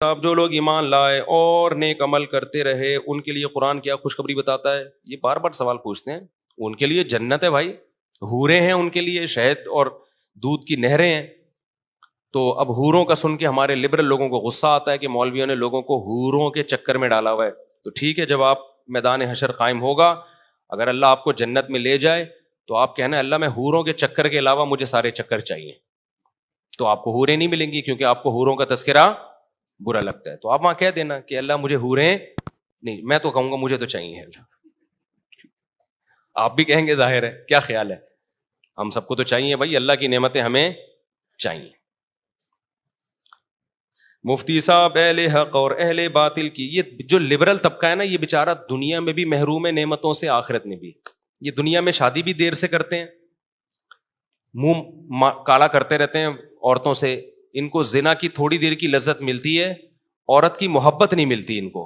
صاحب جو لوگ ایمان لائے اور نیک عمل کرتے رہے ان کے لیے قرآن کیا خوشخبری بتاتا ہے؟ یہ بار بار سوال پوچھتے ہیں. ان کے لیے جنت ہے بھائی, حوریں ہیں ان کے لیے, شہد اور دودھ کی نہریں ہیں. تو اب حوروں کا سن کے ہمارے لبرل لوگوں کو غصہ آتا ہے کہ مولویوں نے لوگوں کو حوروں کے چکر میں ڈالا ہوا ہے. تو ٹھیک ہے, جب آپ میدان حشر قائم ہوگا, اگر اللہ آپ کو جنت میں لے جائے تو آپ کہنا اللہ میں حوروں کے چکر کے علاوہ مجھے سارے چکر چاہیے. تو آپ کو حوریں نہیں ملیں گی کیونکہ آپ کو حوروں کا تذکرہ برا لگتا ہے. تو آپ وہاں کہہ دینا کہ اللہ مجھے حوریں نہیں, میں تو کہوں گا مجھے تو چاہیے. آپ بھی کہیں گے, ظاہر ہے. کیا خیال ہے؟ ہم سب کو تو چاہیے بھائی, اللہ کی نعمتیں ہمیں چاہیے. مفتی صاحب اہل حق اور اہل باطل کی, یہ جو لبرل طبقہ ہے نا, یہ بیچارہ دنیا میں بھی محروم ہے نعمتوں سے, آخرت میں بھی. یہ دنیا میں شادی بھی دیر سے کرتے ہیں, منہ کالا کرتے رہتے ہیں عورتوں سے. ان کو زنا کی تھوڑی دیر کی لذت ملتی ہے, عورت کی محبت نہیں ملتی ان کو.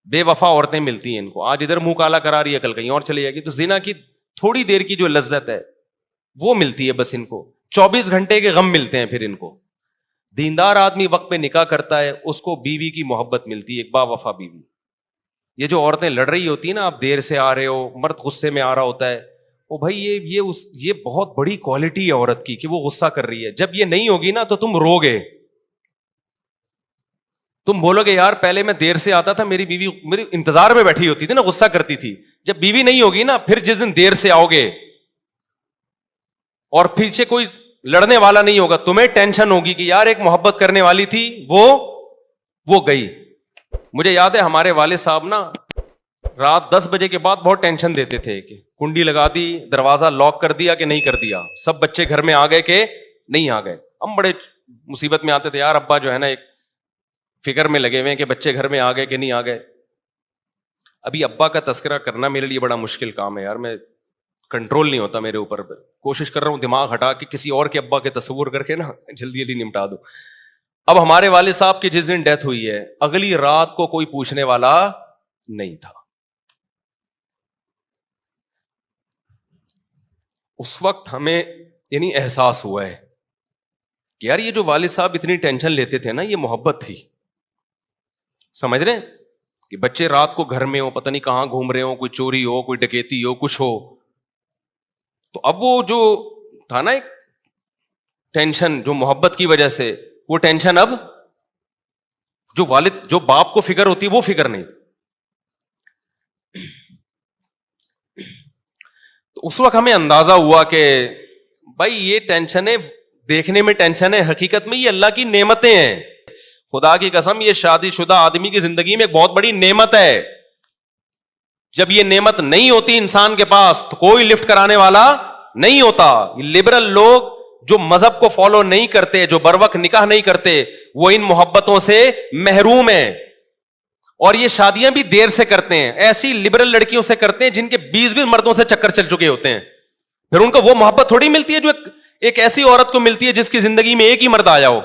بے وفا عورتیں ملتی ہیں ان کو. آج ادھر منہ کالا کرا رہی ہے, کل کہیں اور چلی جائے گی. تو زنا کی تھوڑی دیر کی جو لذت ہے وہ ملتی ہے بس ان کو. 24 گھنٹے کے غم ملتے ہیں پھر ان کو. دیندار آدمی وقت پہ نکاح کرتا ہے, اس کو بیوی کی محبت ملتی ہے, ایک با وفا بیوی. یہ جو عورتیں لڑ رہی ہوتی ہیں نا, آپ دیر سے آ رہے ہو, مرد غصے میں آ رہا ہوتا ہے, او بھائی یہ بہت بڑی کوالٹی ہے عورت کی کہ وہ غصہ کر رہی ہے. جب یہ نہیں ہوگی نا تو تم رو گے, تم بولو گے یار پہلے میں دیر سے آتا تھا, میری بیوی میری انتظار میں بیٹھی ہوتی تھی نا, غصہ کرتی تھی. جب بیوی نہیں ہوگی نا, پھر جس دن دیر سے آؤ گے اور پیچھے کوئی لڑنے والا نہیں ہوگا, تمہیں ٹینشن ہوگی کہ یار ایک محبت کرنے والی تھی وہ گئی. مجھے یاد ہے ہمارے والد صاحب نا رات 10 بجے کے بعد بہت ٹینشن دیتے تھے کہ کنڈی لگا دی, دروازہ لاک کر دیا کہ نہیں کر دیا, سب بچے گھر میں آ گئے کہ نہیں آ گئے. ہم بڑے مصیبت میں آتے تھے, یار ابا جو ہے نا ایک فکر میں لگے ہوئے ہیں کہ بچے گھر میں آ گئے کہ نہیں آ گئے. ابھی ابا کا تذکرہ کرنا میرے لیے بڑا مشکل کام ہے یار, میں کنٹرول نہیں ہوتا میرے اوپر. کوشش کر رہا ہوں دماغ ہٹا کے کسی اور کے ابا کے تصور کر کے نا جلدی جلدی نمٹا دوں. اب ہمارے والد صاحب کی جس دن ڈیتھ ہوئی ہے, اگلی رات کو کوئی پوچھنے والا نہیں تھا. اس وقت ہمیں یعنی احساس ہوا ہے کہ یار یہ جو والد صاحب اتنی ٹینشن لیتے تھے نا, یہ محبت تھی. سمجھ رہے ہیں کہ بچے رات کو گھر میں ہو, پتہ نہیں کہاں گھوم رہے ہو, کوئی چوری ہو, کوئی ڈکیتی ہو, کچھ ہو. تو اب وہ جو تھا نا ایک ٹینشن جو محبت کی وجہ سے, وہ ٹینشن اب جو والد جو باپ کو فکر ہوتی وہ فکر نہیں تھی. تو اس وقت ہمیں اندازہ ہوا کہ بھائی یہ ٹینشن ہے, دیکھنے میں ٹینشن ہے, حقیقت میں یہ اللہ کی نعمتیں ہیں. خدا کی قسم یہ شادی شدہ آدمی کی زندگی میں ایک بہت بڑی نعمت ہے. جب یہ نعمت نہیں ہوتی انسان کے پاس تو کوئی لفٹ کرانے والا نہیں ہوتا. لبرل لوگ جو مذہب کو فالو نہیں کرتے, جو بروقت نکاح نہیں کرتے, وہ ان محبتوں سے محروم ہیں. اور یہ شادیاں بھی دیر سے کرتے ہیں, ایسی لبرل لڑکیوں سے کرتے ہیں جن کے 20 مردوں سے چکر چل چکے ہوتے ہیں. پھر ان کو وہ محبت تھوڑی ملتی ہے جو ایک ایسی عورت کو ملتی ہے جس کی زندگی میں ایک ہی مرد آیا ہو.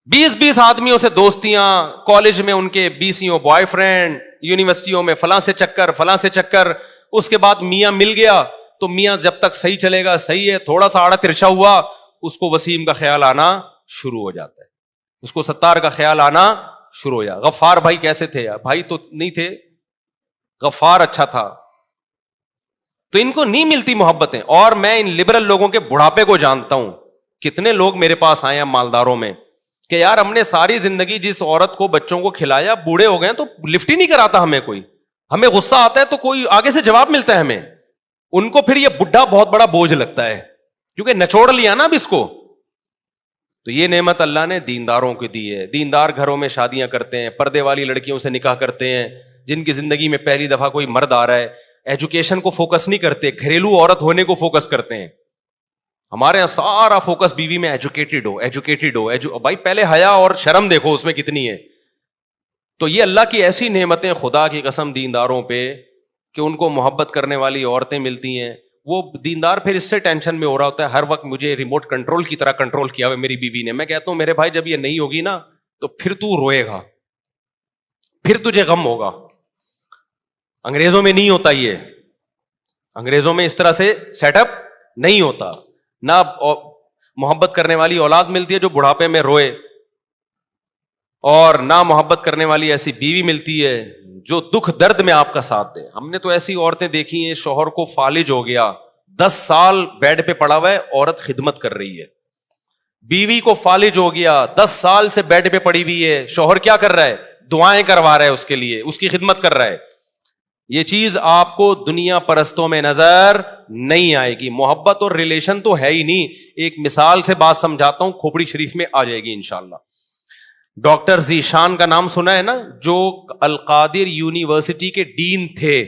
20 آدمیوں سے دوستیاں, کالج میں ان کے 20 بوائے فرینڈ, یونیورسٹیوں میں فلاں سے چکر, اس کے بعد میاں مل گیا تو میاں جب تک صحیح چلے گا صحیح ہے, تھوڑا سا آڑا ترچھا ہوا اس کو وسیم کا خیال آنا شروع ہو جاتا ہے, اس کو ستار کا خیال آنا شروع ہو جاتا. غفار بھائی کیسے تھے یار, بھائی تو نہیں تھے, غفار اچھا تھا. تو ان کو نہیں ملتی محبتیں. اور میں ان لبرل لوگوں کے بڑھاپے کو جانتا ہوں. کتنے لوگ میرے پاس آئے ہیں مالداروں میں کہ یار ہم نے ساری زندگی جس عورت کو بچوں کو کھلایا, بوڑھے ہو گئے تو لفٹ ہی نہیں کراتا ہمیں کوئی, ہمیں غصہ آتا ہے تو کوئی آگے سے جواب ملتا ہے ہمیں. ان کو پھر یہ بڈھا بہت بڑا بوجھ لگتا ہے کیونکہ نچوڑ لیا نا اب اس کو. تو یہ نعمت اللہ نے دینداروں کو دی ہے. دیندار گھروں میں شادیاں کرتے ہیں, پردے والی لڑکیوں سے نکاح کرتے ہیں, جن کی زندگی میں پہلی دفعہ کوئی مرد آ رہا ہے. ایجوکیشن کو فوکس نہیں کرتے, گھریلو عورت ہونے کو فوکس کرتے ہیں. ہمارے یہاں سارا فوکس بیوی میں ایجوکیٹڈ ہو. بھائی پہلے حیا اور شرم دیکھو اس میں کتنی ہے. تو یہ اللہ کی ایسی نعمتیں خدا کی قسم دینداروں پہ کہ ان کو محبت کرنے والی عورتیں ملتی ہیں. وہ دیندار پھر اس سے ٹینشن میں ہو رہا ہوتا ہے, ہر وقت مجھے ریموٹ کنٹرول کی طرح کنٹرول کیا ہوا میری بیوی نے. میں کہتا ہوں میرے بھائی جب یہ نہیں ہوگی نا تو پھر تو روئے گا, پھر تجھے غم ہوگا. انگریزوں میں نہیں ہوتا, یہ انگریزوں میں اس طرح سے سیٹ اپ نہیں ہوتا. نہ محبت کرنے والی اولاد ملتی ہے جو بڑھاپے میں روئے, اور نہ محبت کرنے والی ایسی بیوی ملتی ہے جو دکھ درد میں آپ کا ساتھ دے. ہم نے تو ایسی عورتیں دیکھی ہیں, شوہر کو فالج ہو گیا, 10 سال بیڈ پہ پڑا ہوا ہے, عورت خدمت کر رہی ہے. بیوی کو فالج ہو گیا, 10 سال سے بیڈ پہ پڑی ہوئی ہے, شوہر کیا کر رہا ہے, دعائیں کروا رہا ہے اس کے لیے, اس کی خدمت کر رہا ہے. یہ چیز آپ کو دنیا پرستوں میں نظر نہیں آئے گی. محبت اور ریلیشن تو ہے ہی نہیں. ایک مثال سے بات سمجھاتا ہوں, کھوپڑی شریف میں آ جائے گی انشاءاللہ. ڈاکٹر ذیشان کا نام سنا ہے نا, جو القادر یونیورسٹی کے ڈین تھے.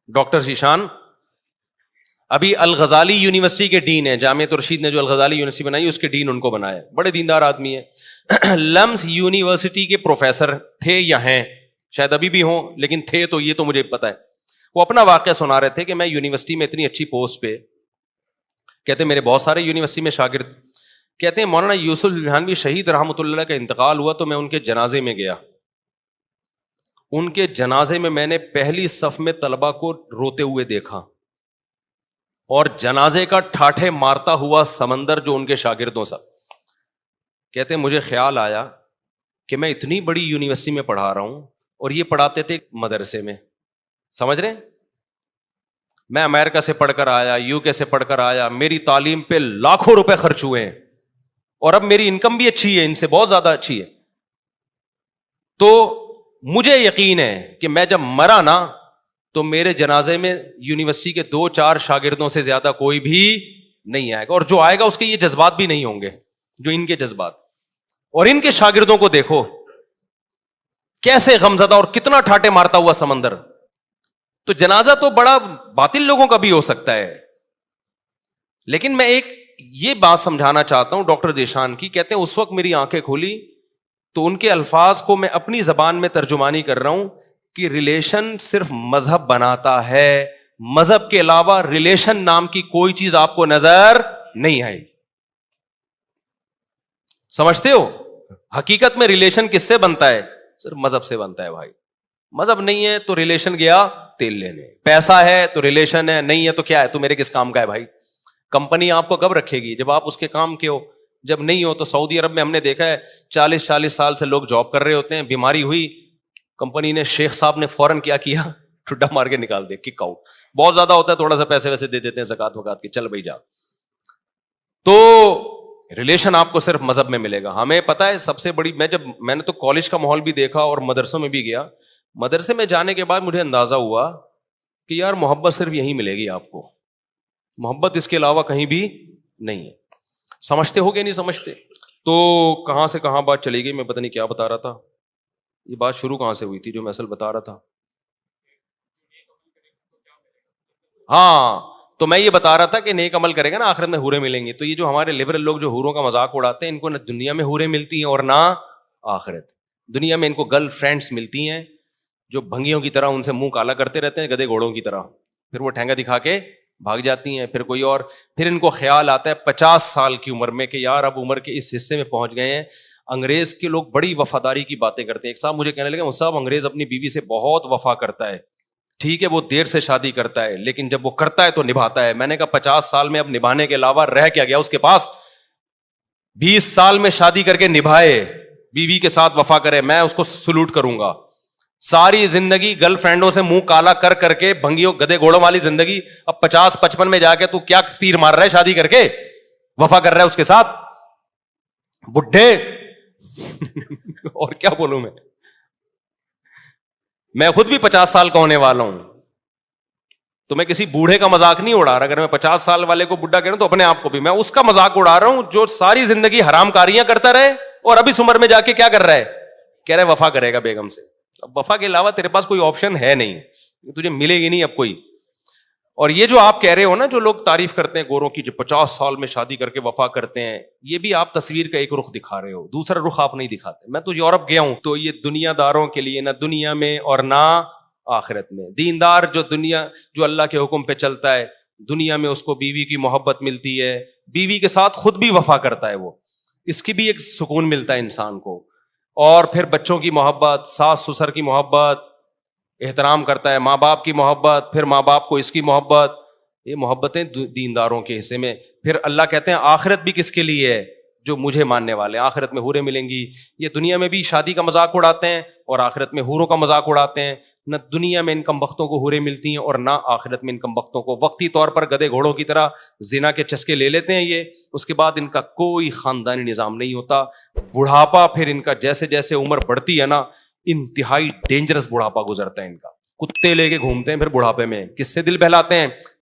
ڈاکٹر ذیشان ابھی الغزالی یونیورسٹی کے ڈین ہیں. جامعہ رشید نے جو الغزالی یونیورسٹی بنائی اس کے ڈین ان کو بنایا. بڑے دیندار آدمی ہیں. لمس یونیورسٹی کے پروفیسر تھے یا ہیں, شاید ابھی بھی ہوں, لیکن تھے تو یہ تو مجھے پتا ہے. وہ اپنا واقعہ سنا رہے تھے کہ میں یونیورسٹی میں اتنی اچھی پوسٹ پہ, کہتے میرے بہت سارے یونیورسٹی میں شاگرد, کہتے ہیں مولانا یوسف الجھانوی شہید رحمۃ اللہ کا انتقال ہوا تو میں ان کے جنازے میں گیا. ان کے جنازے میں نے پہلی صف میں طلبہ کو روتے ہوئے دیکھا, اور جنازے کا ٹھاٹھے مارتا ہوا سمندر جو ان کے شاگردوں سا. کہتے ہیں مجھے خیال آیا کہ میں اتنی بڑی یونیورسٹی میں پڑھا رہا ہوں اور یہ پڑھاتے تھے مدرسے میں, سمجھ رہے ہیں, میں امریکہ سے پڑھ کر آیا, UK سے پڑھ کر آیا, میری تعلیم پہ لاکھوں روپے خرچ ہوئے ہیں, اور اب میری انکم بھی اچھی ہے, ان سے بہت زیادہ اچھی ہے. تو مجھے یقین ہے کہ میں جب مرا نا تو میرے جنازے میں یونیورسٹی کے 2-4 شاگردوں سے زیادہ کوئی بھی نہیں آئے گا, اور جو آئے گا اس کے یہ جذبات بھی نہیں ہوں گے جو ان کے جذبات. اور ان کے شاگردوں کو دیکھو کیسے غمزدہ, اور کتنا ٹھاٹے مارتا ہوا سمندر. تو جنازہ تو بڑا باطل لوگوں کا بھی ہو سکتا ہے, لیکن میں ایک یہ بات سمجھانا چاہتا ہوں ڈاکٹر ذیشان کی. کہتے ہیں اس وقت میری آنکھیں کھولی تو ان کے الفاظ کو میں اپنی زبان میں ترجمانی کر رہا ہوں کہ ریلیشن صرف مذہب بناتا ہے, مذہب کے علاوہ ریلیشن نام کی کوئی چیز آپ کو نظر نہیں آئے. سمجھتے ہو, حقیقت میں ریلیشن کس سے بنتا ہے, صرف مذہب سے بنتا ہے بھائی. مذہب نہیں ہے تو ریلیشن گیا تیل لینے, پیسہ ہے تو ریلیشن ہے, نہیں ہے تو کیا ہے, تو میرے کس کام کا ہے بھائی. کمپنی آپ کو کب رکھے گی, جب آپ اس کے کام کے ہو. جب نہیں ہو تو سعودی عرب میں ہم نے دیکھا ہے 40 سال سے لوگ جاب کر رہے ہوتے ہیں, بیماری ہوئی, کمپنی نے, شیخ صاحب نے فوراً کیا ٹھڈا مار کے نکال دے, کک آؤٹ. بہت زیادہ ہوتا ہے, تھوڑا سا پیسے ویسے دے دیتے ہیں زکات وکات کے, چل بھائی جا. تو ریلیشن آپ کو صرف مذہب میں ملے گا. ہمیں پتا ہے سب سے بڑی, میں نے تو کالج کا ماحول بھی دیکھا اور مدرسوں میں بھی گیا. مدرسے میں جانے کے بعد مجھے اندازہ ہوا کہ یار محبت صرف یہیں ملے گی آپ کو, محبت اس کے علاوہ کہیں بھی نہیں ہے. سمجھتے ہو گے نہیں سمجھتے؟ تو کہاں سے کہاں بات چلی گئی, میں پتہ نہیں کیا بتا رہا تھا. یہ بات شروع کہاں سے ہوئی تھی جو میں اصل بتا رہا تھا؟ ہاں, تو میں یہ بتا رہا تھا کہ نیک عمل کرے گا نا آخرت میں حوریں ملیں گی. تو یہ جو ہمارے لبرل لوگ جو حوروں کا مذاق اڑاتے ہیں, ان کو نہ دنیا میں حوریں ملتی ہیں اور نہ آخرت. دنیا میں ان کو گرل فرینڈس ملتی ہیں جو بھنگیوں کی طرح ان سے منہ کالا کرتے رہتے ہیں, گدے گھوڑوں کی طرح, پھر وہ ٹھینگا دکھا کے بھاگ جاتی ہیں. پھر کوئی اور, پھر ان کو خیال آتا ہے 50 سال کی عمر میں کہ یار اب عمر کے اس حصے میں پہنچ گئے ہیں. انگریز کے لوگ بڑی وفاداری کی باتیں کرتے ہیں. ایک صاحب مجھے کہنے لگے, صاحب انگریز اپنی بیوی سے بہت وفا کرتا ہے, ٹھیک ہے وہ دیر سے شادی کرتا ہے لیکن جب وہ کرتا ہے تو نبھاتا ہے. میں نے کہا 50 سال میں اب نبھانے کے علاوہ رہ کیا گیا اس کے پاس؟ 20 سال میں شادی کر کے نبھائے, بیوی کے ساتھ وفا کرے, میں اس کو سلوٹ کروں گا. ساری زندگی گرل فرینڈوں سے منہ کالا کر کر کے بھنگیوں گدے گھوڑوں والی زندگی, اب 50-55 میں جا کے تو کیا تیر مار رہا ہے شادی کر کے, وفا کر رہا ہے اس کے ساتھ, بڈھے. اور کیا بولوں میں خود بھی 50 سال کا ہونے والا ہوں, تو میں کسی بوڑھے کا مذاق نہیں اڑا رہا. اگر میں 50 سال والے کو بڈھا کہہ رہا ہوں تو اپنے آپ کو بھی میں اس کا مذاق اڑا رہا ہوں جو ساری زندگی حرام کاریاں کرتا رہے اور ابھی اس عمر میں جا کے کیا کر رہا ہے, کہہ رہا ہے وفا کرے گا بیگم سے. اب وفا کے علاوہ تیرے پاس کوئی آپشن ہے نہیں, تجھے ملے گی نہیں اب کوئی. اور یہ جو آپ کہہ رہے ہو نا, جو لوگ تعریف کرتے ہیں گوروں کی جو 50 سال میں شادی کر کے وفا کرتے ہیں, یہ بھی آپ تصویر کا ایک رخ دکھا رہے ہو, دوسرا رخ آپ نہیں دکھاتے. میں تو یورپ گیا ہوں تو یہ دنیا داروں کے لیے نہ دنیا میں اور نہ آخرت میں. دیندار جو اللہ کے حکم پہ چلتا ہے, دنیا میں اس کو بیوی کی محبت ملتی ہے, بیوی کے ساتھ خود بھی وفا کرتا ہے, وہ اس کی بھی ایک سکون ملتا ہے انسان کو. اور پھر بچوں کی محبت, ساس سسر کی محبت, احترام کرتا ہے, ماں باپ کی محبت, پھر ماں باپ کو اس کی محبت. یہ محبتیں دینداروں کے حصے میں. پھر اللہ کہتے ہیں آخرت بھی کس کے لیے ہے, جو مجھے ماننے والے ہیں. آخرت میں حوریں ملیں گی. یہ دنیا میں بھی شادی کا مذاق اڑاتے ہیں اور آخرت میں حوروں کا مذاق اڑاتے ہیں. نہ دنیا میں ان کم بختوں کو حوریں ملتی ہیں اور نہ آخرت میں ان کم بختوں کو. وقتی طور پر گدھے گھوڑوں کی طرح زنا کے چسکے لے لیتے ہیں یہ, اس کے بعد ان کا کوئی خاندانی نظام نہیں ہوتا. بڑھاپا پھر ان کا جیسے جیسے عمر بڑھتی ہے نا, انتہائی ڈینجرس بڑھاپا گزرتا ہے ان کا. کتے لے کے گھومتے ہیں پھر بڑھاپے میں, کس سے دل بہلاتے ہیں؟